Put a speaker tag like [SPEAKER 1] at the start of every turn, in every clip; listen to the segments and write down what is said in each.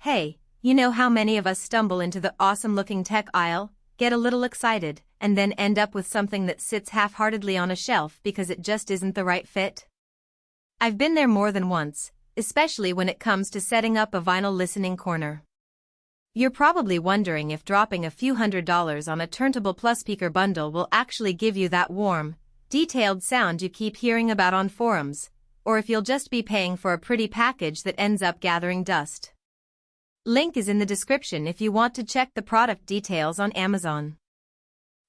[SPEAKER 1] Hey, you know how many of us stumble into the awesome-looking tech aisle, get a little excited, and then end up with something that sits half-heartedly on a shelf because it just isn't the right fit? I've been there more than once, especially when it comes to setting up a vinyl listening corner. You're probably wondering if dropping a few $100s on a Turntable Plus speaker bundle will actually give you that warm, detailed sound you keep hearing about on forums, or if you'll just be paying for a pretty package that ends up gathering dust. Link is in the description if you want to check the product details on Amazon.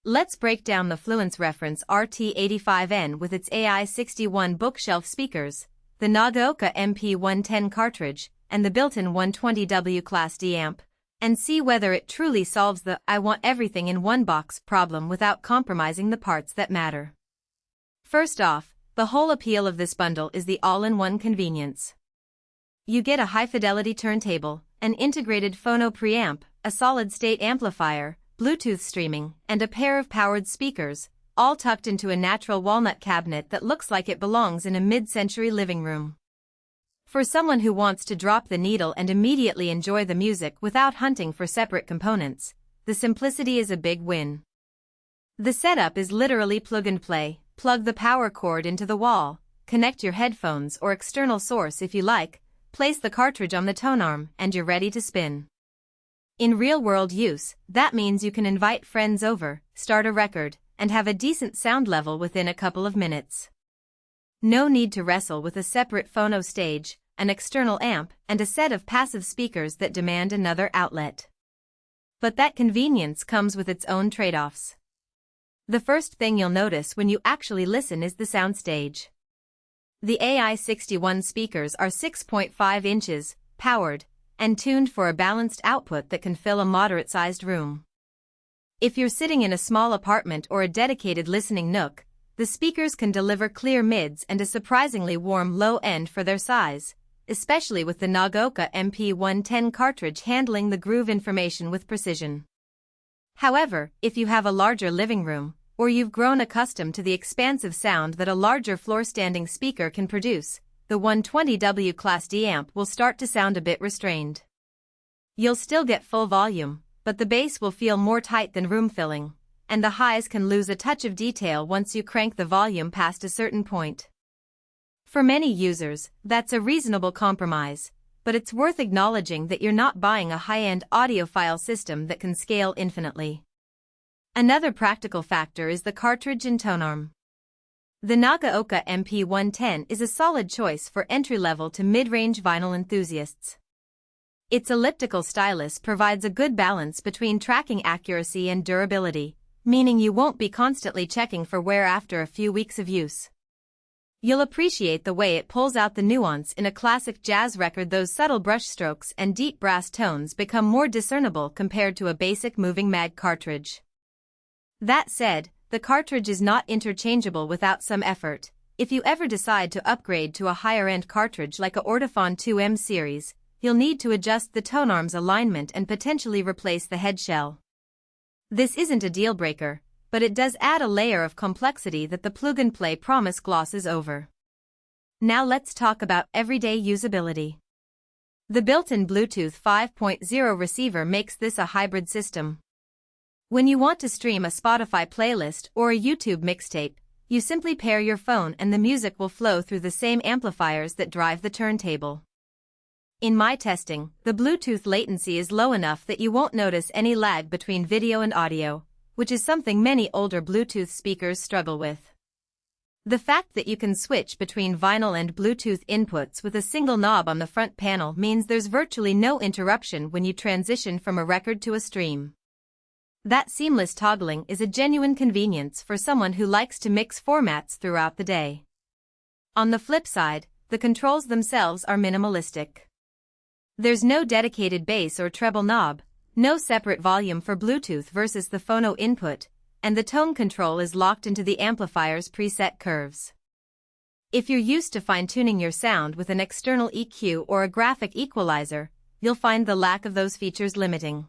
[SPEAKER 1] Let's break down the Fluance reference RT85N with its AI61 bookshelf speakers, the Nagaoka MP110 cartridge, and the built-in 120W class D amp, and see whether it truly solves the "I want everything in one box" problem without compromising the parts that matter. First off, the whole appeal of this bundle is the all-in-one convenience. You get a high-fidelity turntable, an integrated Phono preamp, a solid-state amplifier, Bluetooth streaming, and a pair of powered speakers, all tucked into a natural walnut cabinet that looks like it belongs in a mid-century living room. For someone who wants to drop the needle and immediately enjoy the music without hunting for separate components, the simplicity is a big win. The setup is literally plug and play. Plug the power cord into the wall, connect your headphones or external source if you like, place the cartridge on the tone arm, and you're ready to spin. In real-world use, that means you can invite friends over, start a record, and have a decent sound level within a couple of minutes. No need to wrestle with a separate phono stage, an external amp, and a set of passive speakers that demand another outlet. But that convenience comes with its own trade-offs. The first thing you'll notice when you actually listen is the soundstage. The AI61 speakers are 6.5 inches, powered, and tuned for a balanced output that can fill a moderate-sized room. If you're sitting in a small apartment or a dedicated listening nook, the speakers can deliver clear mids and a surprisingly warm low end for their size, especially with the Nagaoka MP110 cartridge handling the groove information with precision. However, if you have a larger living room, or you've grown accustomed to the expansive sound that a larger floor-standing speaker can produce, the 120W class D amp will start to sound a bit restrained. You'll still get full volume, but the bass will feel more tight than room-filling, and the highs can lose a touch of detail once you crank the volume past a certain point. For many users, that's a reasonable compromise, but it's worth acknowledging that you're not buying a high-end audiophile system that can scale infinitely. Another practical factor is the cartridge and tone arm. The Nagaoka MP110 is a solid choice for entry-level to mid-range vinyl enthusiasts. Its elliptical stylus provides a good balance between tracking accuracy and durability, meaning you won't be constantly checking for wear after a few weeks of use. You'll appreciate the way it pulls out the nuance in a classic jazz record. Those subtle brushstrokes and deep brass tones become more discernible compared to a basic moving mag cartridge. That said, the cartridge is not interchangeable without some effort. If you ever decide to upgrade to a higher-end cartridge like a Ortophon 2M series, you'll need to adjust the tone arm's alignment and potentially replace the head shell. This isn't a deal-breaker, but it does add a layer of complexity that the plug-and-play promise glosses over. Now let's talk about everyday usability. The built-in Bluetooth 5.0 receiver makes this a hybrid system. When you want to stream a Spotify playlist or a YouTube mixtape, you simply pair your phone and the music will flow through the same amplifiers that drive the turntable. In my testing, the Bluetooth latency is low enough that you won't notice any lag between video and audio, which is something many older Bluetooth speakers struggle with. The fact that you can switch between vinyl and Bluetooth inputs with a single knob on the front panel means there's virtually no interruption when you transition from a record to a stream. That seamless toggling is a genuine convenience for someone who likes to mix formats throughout the day. On the flip side, the controls themselves are minimalistic. There's no dedicated bass or treble knob, no separate volume for Bluetooth versus the phono input, and the tone control is locked into the amplifier's preset curves. If you're used to fine-tuning your sound with an external EQ or a graphic equalizer, you'll find the lack of those features limiting.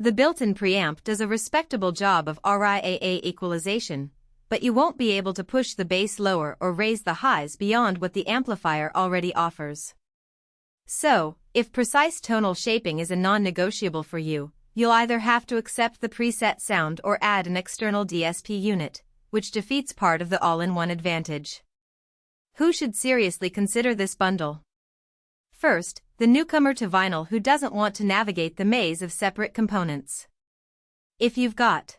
[SPEAKER 1] The built-in preamp does a respectable job of RIAA equalization, but you won't be able to push the bass lower or raise the highs beyond what the amplifier already offers. So, If precise tonal shaping is a non-negotiable for you, you'll either have to accept the preset sound or add an external DSP unit, which defeats part of the all-in-one advantage. Who should seriously consider this bundle? First, the newcomer to vinyl who doesn't want to navigate the maze of separate components. If you've got